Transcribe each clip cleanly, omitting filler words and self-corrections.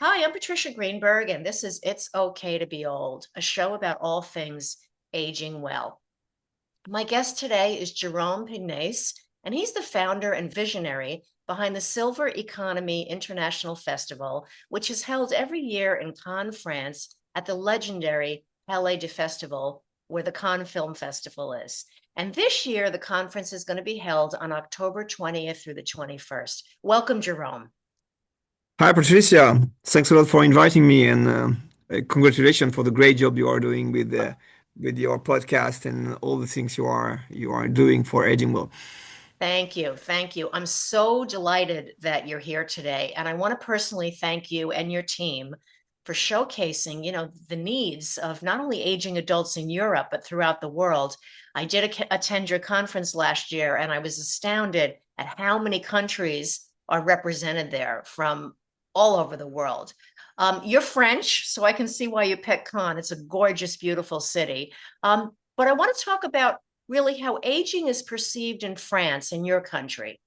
Hi, I'm Patricia Greenberg, and this is It's Okay to Be Old, a show about all things aging well. My guest today is Jérôme Pigniez, and he's the founder and visionary behind the Silver Economy International Festival, which is held every year in Cannes, France, at the legendary Palais de Festival, where the Cannes Film Festival is. And this year, the conference is going to be held on October 20th through the 21st. Welcome, Jérôme. Hi, Patricia. Thanks a lot for inviting me, and congratulations for the great job you are doing with your podcast and all the things you are doing for aging well. Thank you. Thank you. I'm so delighted that you're here today. And I want to personally thank you and your team for showcasing, the needs of not only aging adults in Europe, but throughout the world. I did attend your conference last year, and I was astounded at how many countries are represented there from all over the world. You're French, so I can see why you picked Cannes. It's a gorgeous, beautiful city. But I want to talk about really how aging is perceived in France, in your country.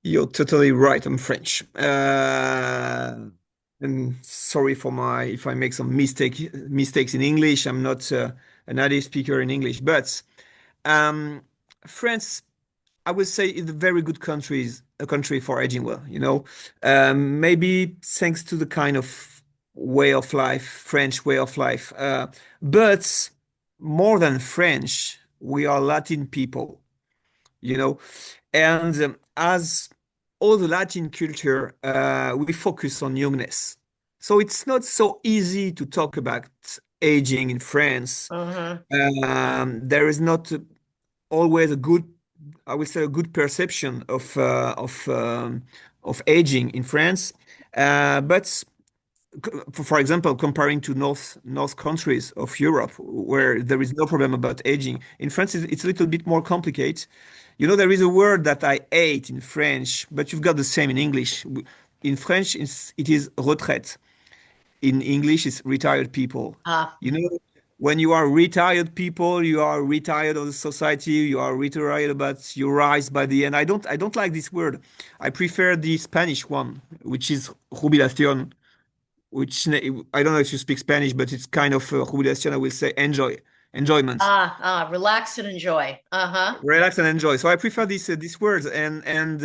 You're totally right. I'm French. And sorry for my if I make some mistakes in English. I'm not a native speaker in English, but um, France, I would say, is a very good a country for aging well. Maybe thanks to the kind of way of life, French way of life. But more than French, we are Latin people. You know, and as all the Latin culture, we focus on youngness. So it's not so easy to talk about aging in France. Hmm. There is not always a good, I would say, a good perception of aging in France. But for example, comparing to North countries of Europe, where there is no problem about aging, in France it's a little bit more complicated. There is a word that I hate in French, but you've got the same in English. In French, it is retraite. In English, it's retired people. Ah, You know, when you are retired people, you are retired of the society, you are retired about your rights by the end. I don't like this word. I prefer the Spanish one, which is jubilación, I don't know if you speak Spanish, but it's kind of jubilación, I will say enjoyment. relax and enjoy. Uh-huh. Relax and enjoy. So I prefer these words, and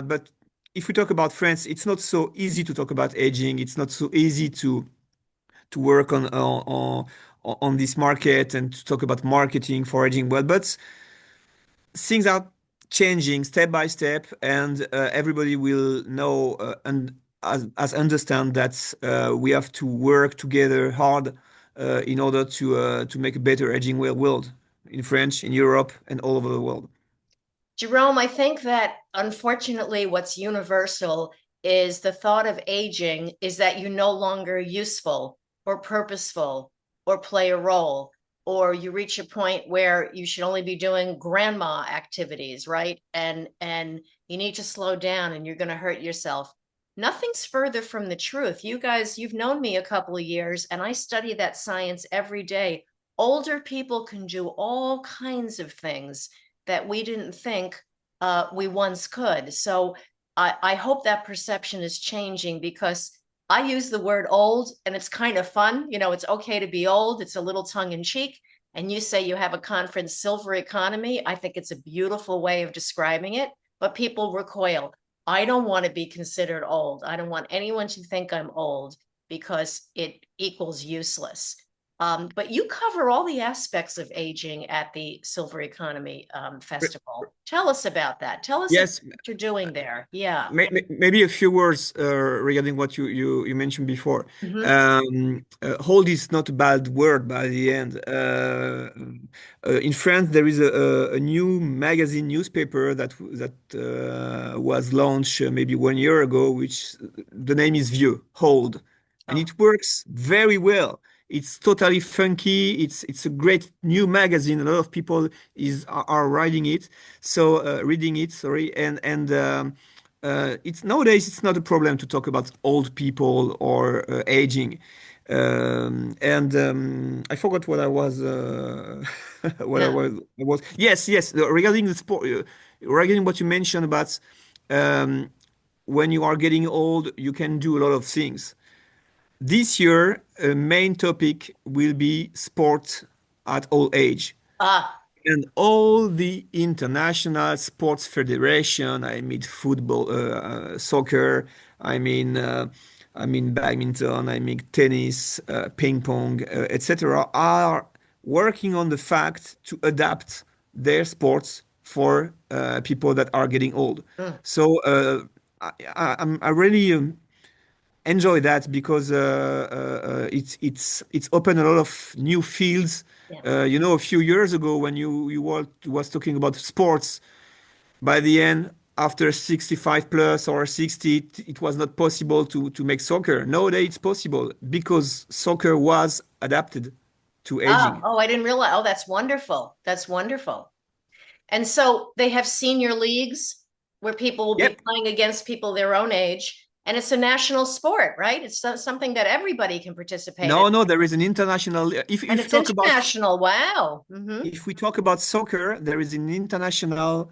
but if we talk about France, it's not so easy to talk about aging. It's not so easy to work on this market and to talk about marketing for aging well. But things are changing step by step, and everybody will know and as understand that we have to work together hard in order to make a better aging well world in French, in Europe, and all over the world. Jerome, I think that unfortunately, what's universal is the thought of aging is that you're no longer useful or purposeful or play a role, or you reach a point where you should only be doing grandma activities, right? And you need to slow down and you're going to hurt yourself. Nothing's further from the truth. You guys, you've known me a couple of years, and I study that science every day. Older people can do all kinds of things that we didn't think we once could. So I hope that perception is changing because I use the word old and it's kind of fun. It's okay to be old. It's a little tongue in cheek. And you say you have a conference, Silver Economy. I think it's a beautiful way of describing it, but people recoil. I don't want to be considered old. I don't want anyone to think I'm old because it equals useless. But you cover all the aspects of aging at the Silver Economy Festival. Tell us about that. Tell us about Yes, what you're doing there. Yeah. maybe a few words regarding what you mentioned before. Hmm. Hold is not a bad word by the end. In France, there is a new magazine newspaper that was launched maybe 1 year ago, which the name is Vieux, Hold, and Oh, it works very well. It's totally funky. It's a great new magazine. A lot of people are writing it, so reading it. Sorry, and it's nowadays it's not a problem to talk about old people or aging. And I forgot what I was what no. I was. Yes, yes. Regarding the sport, regarding what you mentioned about. Um, when you are getting old, you can do a lot of things. This year, a main topic will be sport at all age. Ah, And all the international sports federation, I mean football, soccer, I mean, uh, I mean badminton, I mean tennis, ping pong, etc., are working on the fact to adapt their sports for people that are getting old. mm, So I really enjoy that because it's opened a lot of new fields. yeah. A few years ago when you was talking about sports, by the end, after 65 plus or 60, it was not possible to make soccer. Nowadays, it's possible because soccer was adapted to Oh, aging. oh, I didn't realize. Oh, that's wonderful. That's wonderful. And so they have senior leagues where people will be Yep. playing against people their own age, and it's a national sport, right? It's something that everybody can participate in, No, no, there is an international. and If you it's talk about international. Wow. if we talk about soccer, there is an international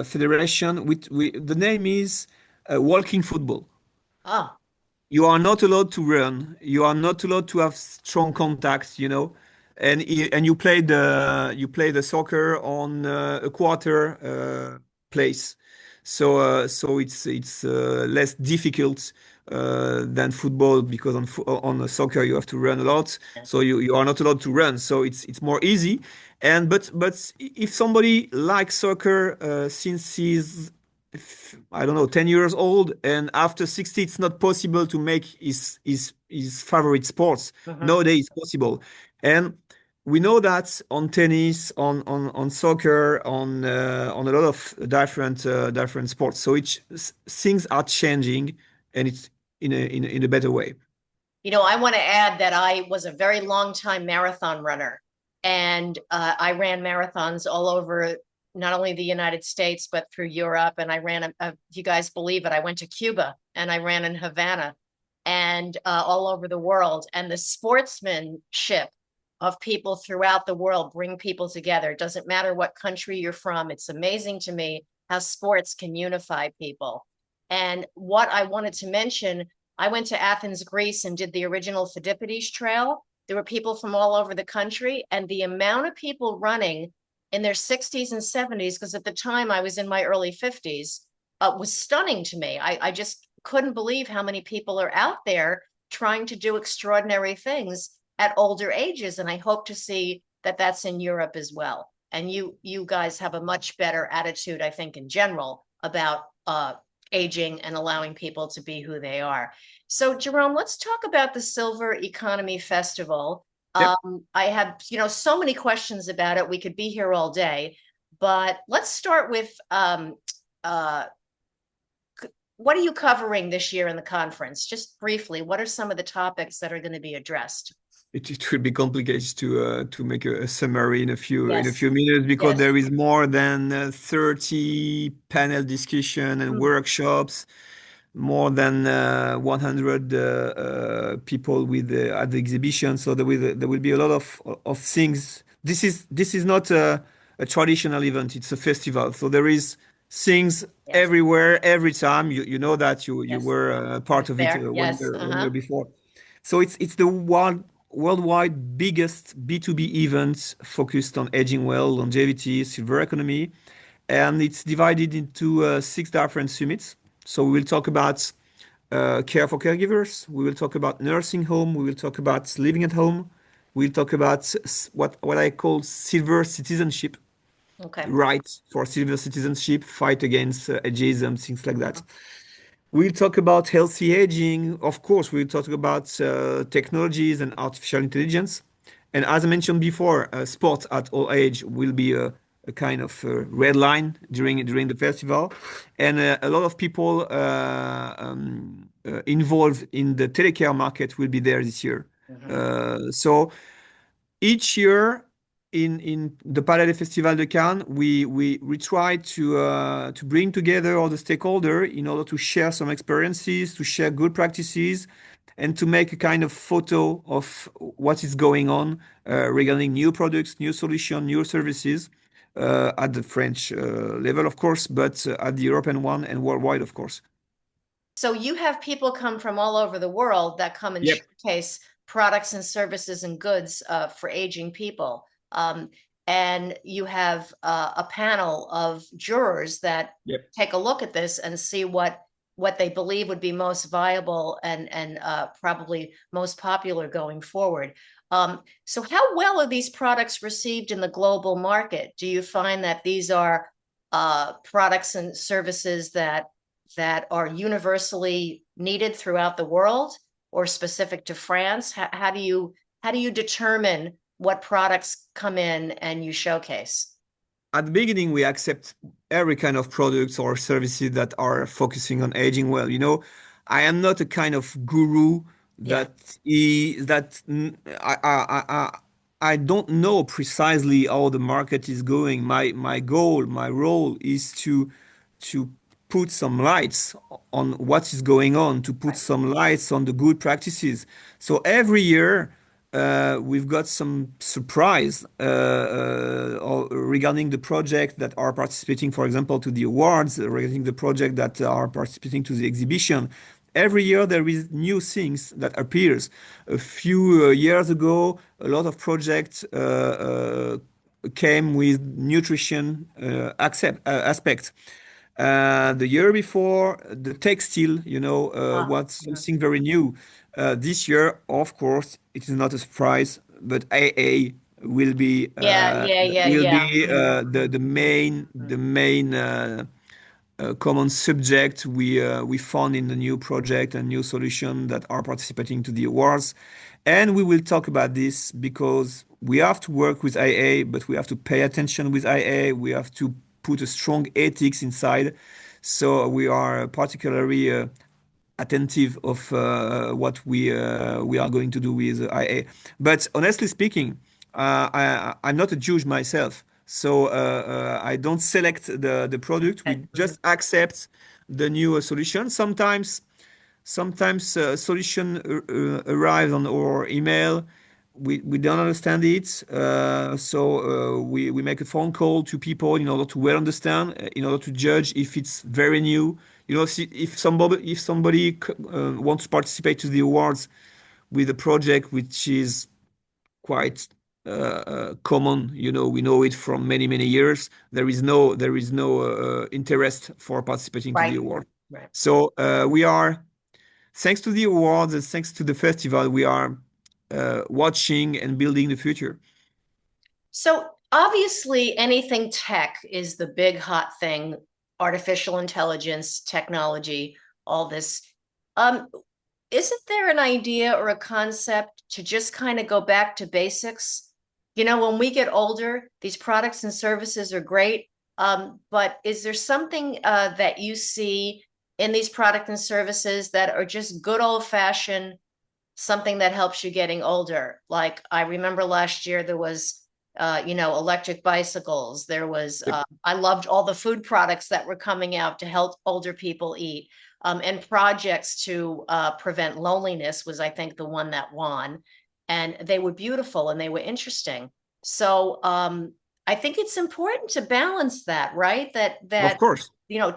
federation with the name is walking football. Oh, You are not allowed to run. You are not allowed to have strong contacts, and you play the soccer on a quarter place. So it's less difficult than football because on soccer you have to run a lot. yes. So you are not allowed to run. So it's more easy. And but if somebody likes soccer since he's I don't know, 10 years old, and after 60, it's not possible to make his favorite sports. Mhm. Nowadays, it's possible. And we know that on tennis, on soccer, on a lot of different sports. So things are changing, and it's in a better way. I want to add that I was a very long time marathon runner, and I ran marathons all over not only the United States but through Europe. And I ran, if you guys believe it, I went to Cuba and I ran in Havana, and all over the world. And the sportsmanship of people throughout the world bring people together. It doesn't matter what country you're from. It's amazing to me how sports can unify people. And what I wanted to mention, I went to Athens, Greece, and did the original Pheidippides Trail. There were people from all over the country, and the amount of people running in their 60s and 70s, because at the time I was in my early 50s, was stunning to me. I just couldn't believe how many people are out there trying to do extraordinary things at older ages. And I hope to see that that's in Europe as well. And you guys have a much better attitude, I think, in general about aging and allowing people to be who they are. So, Jerome, let's talk about the Silver Economy Festival. Yep. I have, so many questions about it. We could be here all day, but let's start with uh, what are you covering this year in the conference? Just briefly, what are some of the topics that are going to be addressed? It will be complicated to make a summary in a Yes, few minutes because yes. there is more than 30 panel discussion and Mm, workshops, more than 100 people with at the exhibition. So there will be a lot of things. This is not a traditional event. It's a festival. So there is things yes, everywhere, every time. You know that you yes. were I part was of it there. Yes. one Uh-huh. year before. So it's the worldwide biggest B2B event focused on aging well, longevity, silver economy, and it's divided into six different summits. So we will talk about care for caregivers. We will talk about nursing home. We will talk about living at home. We'll talk about what I call silver citizenship, Okay. rights for silver citizenship, fight against ageism, things like that. Mhm. We'll talk about healthy aging. Of course, we'll talk about technologies and artificial intelligence. And as I mentioned before, sports at all age will be a kind of red line during the festival. And a lot of people involved in the telecare market will be there this year. Mhm. So each year in the Palais Festival de Cannes, we try to bring together all the stakeholders in order to share some experiences, to share good practices, and to make a kind of photo of what is going on regarding new products, new solutions, new services at the French level, of course, but at the European one and worldwide, of course. So you have people come from all over the world that come and Yep, showcase products and services and goods for aging people. And you have a panel of jurors that yep. take a look at this and see what they believe would be most viable and probably most popular going forward. So how well are these products received in the global market? Do you find that these are products and services that are universally needed throughout the world or specific to France? How do you determine what products come in and you showcase? At the beginning, we accept every kind of products or services that are focusing on aging well. I am not a kind of guru Yeah, I don't know precisely how the market is going. My goal, my role is to put some lights on what is going on, to put right, some lights on the good practices. So every year, we've got some surprise regarding the project that are participating, for example, to the awards, regarding the project that are participating to the exhibition. Every year there is new things that appears. A few years ago, a lot of projects came with nutrition aspect. The year before, the textile, ah, was mhm. something very new. This year, of course, it is not a surprise, but AA will be Yeah, yeah, yeah, yeah. Mhm, the main common subject we found in the new project and new solution that are participating to the awards. And we will talk about this because we have to work with IA, but we have to pay attention with IA. We have to put a strong ethics inside. So we are particularly attentive of what we are going to do with IA. But honestly speaking, I'm not a judge myself, so I don't select the product. okay, We mhm. just accept the new solution. Sometimes solution arrives on our email. We don't understand it, so we make a phone call to people in order to well understand, in order to judge if it's very new. If somebody wants to participate to the awards with a project which is quite common, we know it from many years. There is no interest for participating to the Right, award. right. So we are. Thanks to the awards and thanks to the festival, we are watching and building the future. So obviously anything tech is the big hot thing, artificial intelligence, technology, all this. Um, isn't there an idea or a concept to just kind of go back to basics? When we get older, these products and services are great. But is there something that you see in these products and services that are just good old fashioned, something that helps you getting older? Like I remember last year there was, electric bicycles. There was, Yep. I loved all the food products that were coming out to help older people eat. And projects to prevent loneliness was, I think, the one that won. And they were beautiful and they were interesting. So I think it's important to balance that, right? Of course,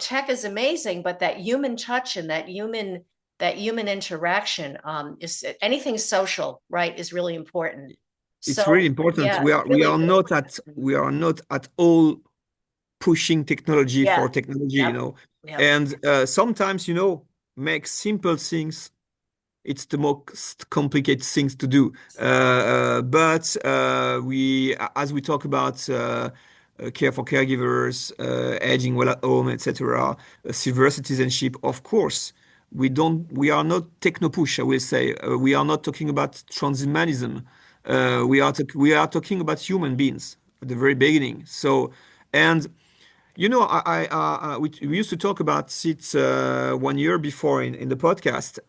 Tech is amazing, but that human touch and that human interaction is anything social, right, is really important. it's really So important. yeah, We it's are we really are not important. at we are not at all pushing technology Yeah. for technology, Yep. Yep. and sometimes make simple things. It's the most complicated things to do. But as we talk about care for caregivers, aging well at home, etc., silver citizenship, of course, we are not techno push. I will say we are not talking about transhumanism. We are talking about human beings at the very beginning. So, and we used to talk about it 1 year before in the podcast.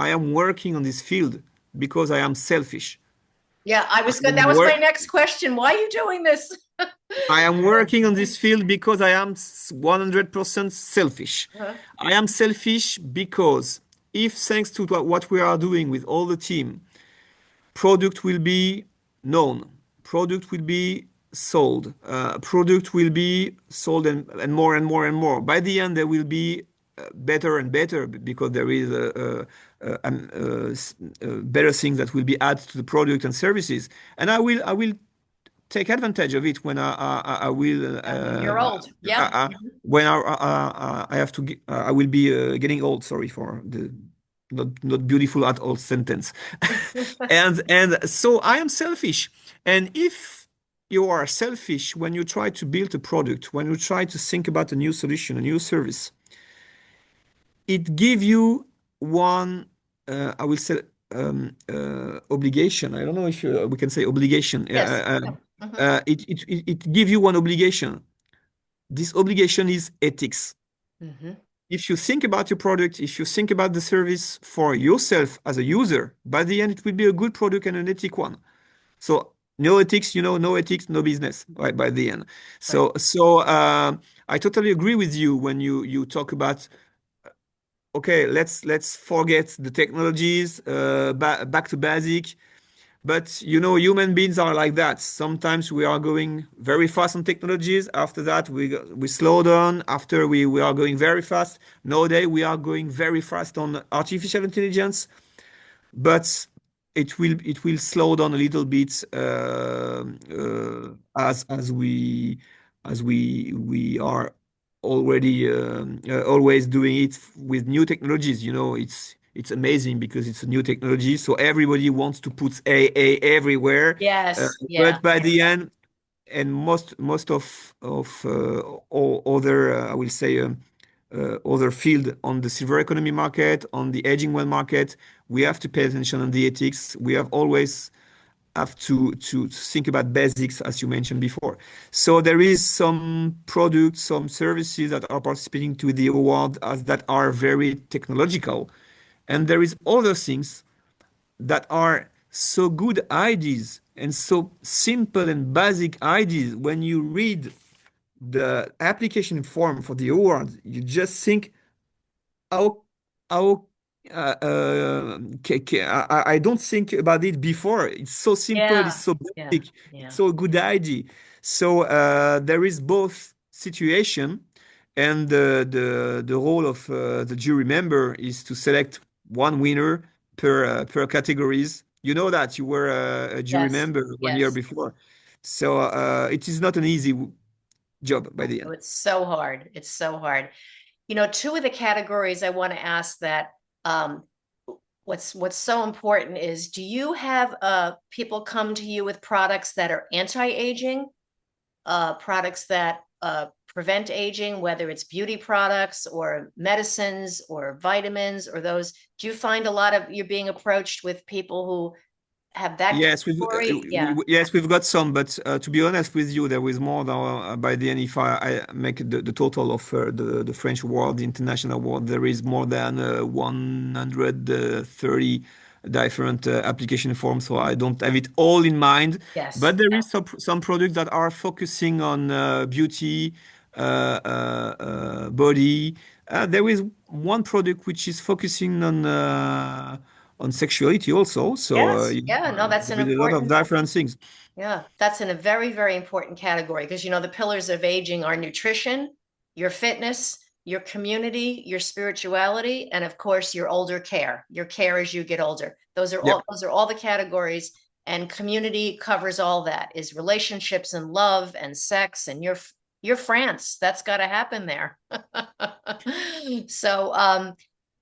I am working on this field because I am selfish. Yeah, I I was good. That am was my work. next question. Why are you doing this? I am working on this field because I am 100% selfish. Uh-huh. I am selfish because if thanks to what we are doing with all the team, product will be known, product will be sold, product will be sold and more and more and more. By the end, there will be better and better because there is better things that will be added to the product and services, and I will take advantage of it when I will When you're old. Yeah. when I have to I will be getting old. Sorry for the not beautiful at all sentence. And so I am selfish. And if you are selfish when you try to build a product, when you try to think about a new solution, a new service, it gives you one, I will say, obligation. I don't know if we can say obligation. Yes. Yeah. It gives you one obligation. This obligation is ethics. Hmm. If you think about your product, if you think about the service for yourself as a user, by the end, it will be a good product and an ethic one. So no ethics, no ethics, no business, right, by the end. Right. So I totally agree with you when you talk about, okay, let's forget the technologies, back to basic. But human beings are like that. Sometimes we are going very fast on technologies. After that, we slow down. After we are going very fast. Nowadays, we are going very fast on artificial intelligence, but it will slow down a little bit as we are already always doing it with new technologies. It's amazing because it's a new technology, so everybody wants to put AI everywhere. Yes. Yeah. But by the end, and most of all other I will say other field on the silver economy market, on the aging well market, we have to pay attention on the ethics. We have to think about basics, as you mentioned before. So there is some products, some services that are participating to the award as that are very technological, and there is other things that are so good ideas and so simple and basic ideas. When you read the application form for the award, you just think, how how I don't think about it before. It's so simple, it's Yeah. so Yeah. basic, it's Yeah. so a good idea. So there is both situation, and the role of the jury member is to select one winner per categories. You know that you were a jury Yes. member 1 year Yes. before, so it is not an easy job by the Oh, end. it's so hard. It's so hard. Two of the categories I want to ask that um, what's so important is, do you have people come to you with products that are anti-aging, products that prevent aging, whether it's beauty products or medicines or vitamins or those? Do you find a lot of you're being approached with people who have that Yes, category? Yeah. yes, we've got some, but to be honest with you, there is more than by the end. If I make the total of the French award, the international award, there is more than 130 different application forms. So I don't have it all in mind, Yes. but there is some products that are focusing on beauty, body. There is one product which is focusing on sexuality also. So Yes. Yeah. No, that's an there is a lot of important. different things. Yeah, that's in a very, very important category because the pillars of aging are nutrition, your fitness, your community, your spirituality, and of course your older care, your care as you get older. Yep. Those are all the categories, and community covers all that, is relationships and love and sex and your France. That's got to happen there. So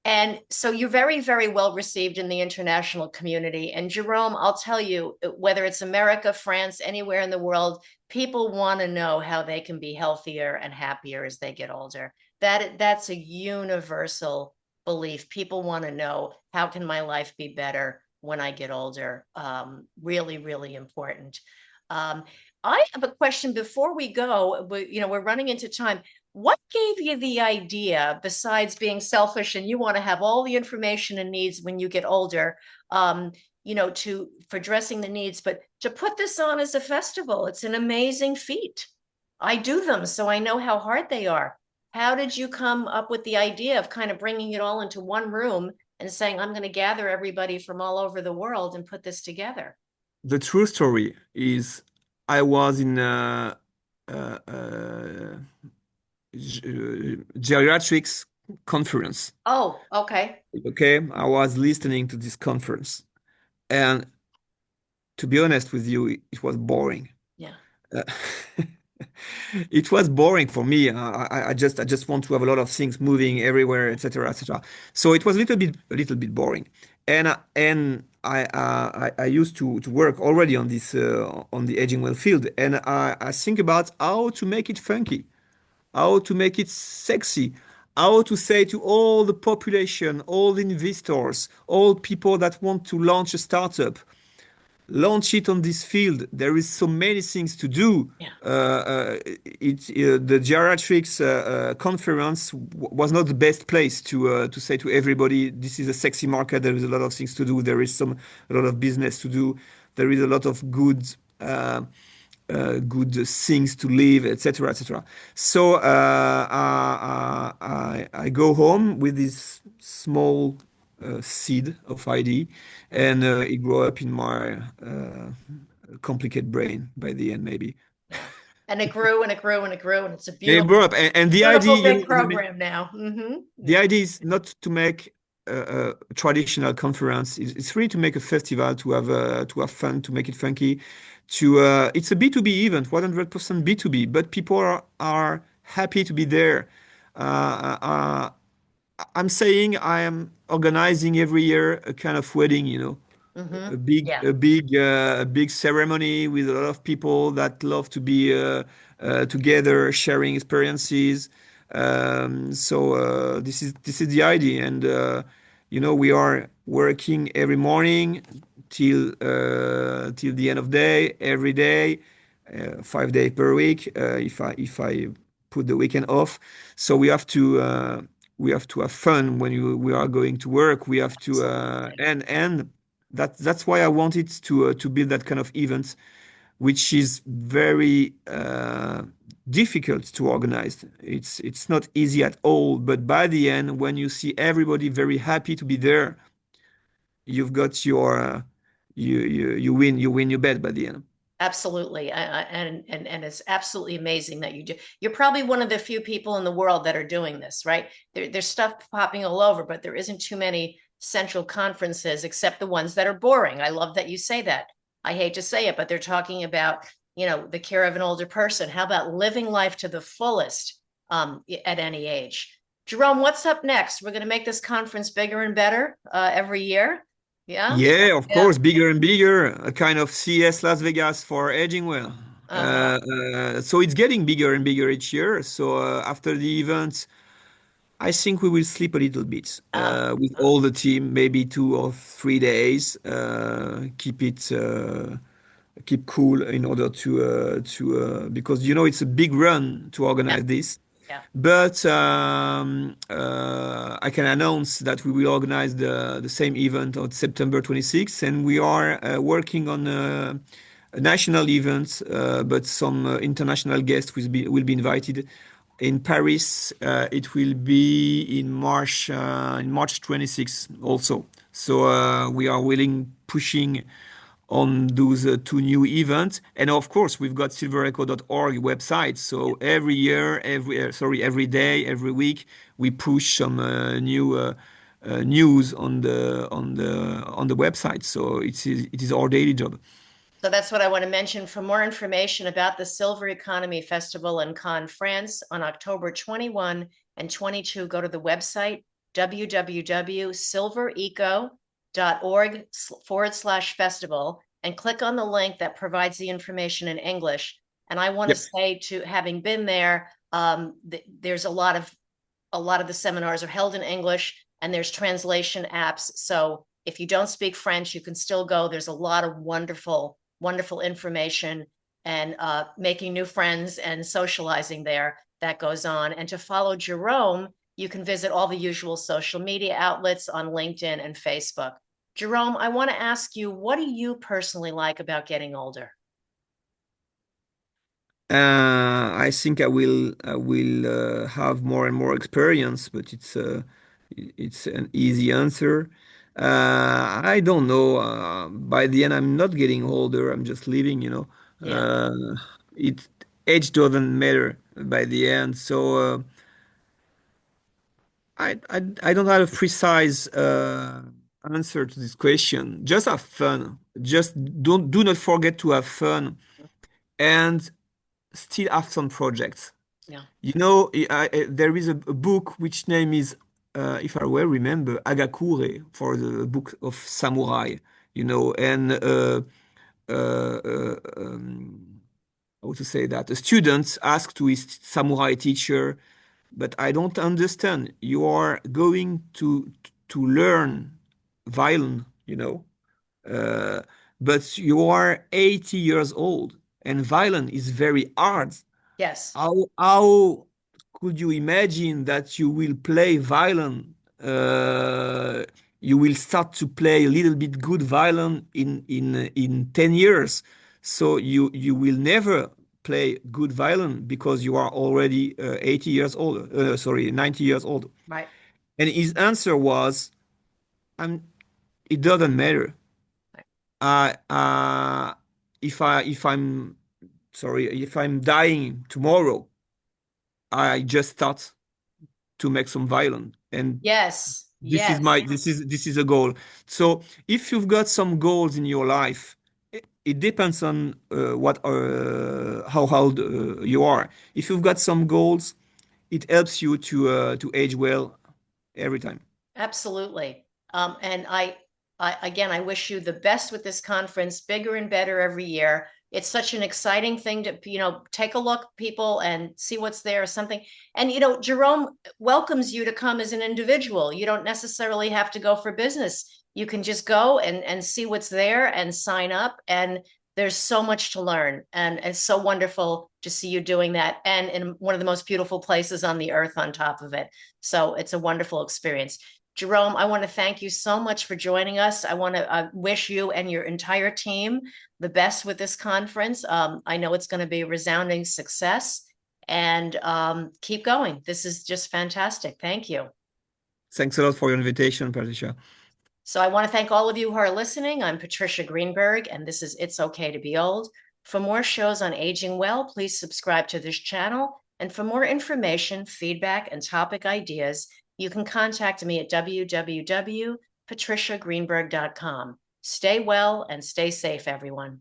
and so you're very, very well received in the international community. And Jérôme, I'll tell you, whether it's America, France, anywhere in the world, people want to know how they can be healthier and happier as they get older. That's a universal belief. People want to know, how can my life be better when I get older? Really, really important. Um, I have a question before we go. We're running into time. What gave you the idea, besides being selfish and you want to have all the information and needs when you get older, for dressing the needs, but to put this on as a festival? It's an amazing feat. I do them, so I know how hard they are. How did you come up with the idea of kind of bringing it all into one room and saying, I'm going to gather everybody from all over the world and put this together? The true story is I was in uh, geriatrics conference. Oh, okay. Okay, I was listening to this conference, and to be honest with you, it was boring. Yeah. Uh, it was boring for me. I just want to have a lot of things moving everywhere, etc., etc. So it was a little bit boring. And I used to work already on this on the aging well field, and I think about how to make it funky, how to make it sexy, how to say to all the population, all the investors, all people that want to launch a startup, launch it on this field. There is so many things to do. Yeah. The geriatrics conference was not the best place to say to everybody, this is a sexy market. There is a lot of things to do. There is a lot of business to do. There is a lot of good things to live, etc., etc. So I go home with this small seed of ID, Mhm. and it grew up in my complicated brain by the end, maybe. Yeah. And it grew and it grew and it grew, and it's a It grew beautiful, up, and the idea, beautiful you big know, I mean, program now. the idea is not to make a traditional conference. It's really to make a festival, to have fun, to make it funky. It's a B2B event, 100% B2B, but people are happy to be there. I'm saying I am organizing every year a kind of wedding, a big Yeah. a big a big ceremony with a lot of people that love to be together sharing experiences. So this is the idea, and we are working every morning till the end of day, every day, 5 days per week, if I put the weekend off. So we have to have fun when we are going to work. We have to Absolutely. and that's why I wanted to build that kind of event, which is very difficult to organize. It's not easy at all. But by the end, when you see everybody very happy to be there, you've got your you win your bet by the end. Absolutely. And it's absolutely amazing that you do. You're probably one of the few people in the world that are doing this, right? There's stuff popping all over, but there isn't too many central conferences except the ones that are boring. I love that you say that. I hate to say it, but they're talking about, the care of an older person. How about living life to the fullest at any age? Jerome, what's up next? We're going to make this conference bigger and better every year. Yeah. Yeah, of Yeah. course, bigger and bigger, a kind of CS Las Vegas for aging well. Uh-huh. So it's getting bigger and bigger each year. So after the event, I think we will sleep a little bit Uh, with all the team, maybe 2 or 3 days. Keep cool in order to because it's a big run to yeah. organize this. Yeah. But I can announce that we will organize the same event on September 26th, and we are working on a national event, but some international guests will be invited. In Paris, it will be in March 26th also. So we are willing pushing on those two new events. And of course, we've got silverecho.org website. So every year, every day, every week, we push some new news on the website. So it is our daily job. So that's what I want to mention. For more information about the Silver Economy Festival in Cannes, France on October 21 and 22, go to the website www.silvereco.org/festival and click on the link that provides the information in English. And I want to Yep. say, to having been there, there's a lot of the seminars are held in English and there's translation apps. So if you don't speak French, you can still go. There's a lot of wonderful, wonderful information and making new friends and socializing there that goes on. And to follow Jerome, you can visit all the usual social media outlets on LinkedIn and Facebook. Jerome, I want to ask you, what do you personally like about getting older? I think I will have more and more experience, but it's an easy answer. I don't know. By the end, I'm not getting older. I'm just living. Yeah. It age doesn't matter by the end. So I don't have a precise answer to this question. Just have fun. Just don't do not forget to have fun and still have some projects. Yeah. You know, there is a book which name is, if I well remember, Agakure for the book of samurai. You know, and uh, uh, um, how to say that? A student asked to his samurai teacher, but I don't understand. You are going to learn violin, you know, uh, but you are 80 years old, and violin is very hard. Yes. How could you imagine that you will play violin? You will start to play a little bit good violin in 10 years. So you will never play good violin because you are already 80 years old. Sorry, 90 years old. Right. And his answer was, "I'm. It doesn't matter. Right. If I'm sorry, if I'm dying tomorrow, I just start to make some violence, and Yes. Yes. this is a goal. So if you've got some goals in your life, it depends on what how old you are. If you've got some goals, it helps you to age well every time. Absolutely. And I again, I wish you the best with this conference, bigger and better every year. It's such an exciting thing to, take a look, people, and see what's there, or something. And, Jerome welcomes you to come as an individual. You don't necessarily have to go for business. You can just go and see what's there and sign up. And there's so much to learn. And it's so wonderful to see you doing that. And in one of the most beautiful places on the earth on top of it. So it's a wonderful experience. Jerome, I want to thank you so much for joining us. I want to wish you and your entire team the best with this conference. I know it's going to be a resounding success, and keep going. This is just fantastic. Thank you. Thanks a lot for your invitation, Patricia. So I want to thank all of you who are listening. I'm Patricia Greenberg, and this is It's Okay to Be Old. For more shows on aging well, please subscribe to this channel. And for more information, feedback, and topic ideas, you can contact me at www.patriciagreenberg.com. Stay well and stay safe, everyone.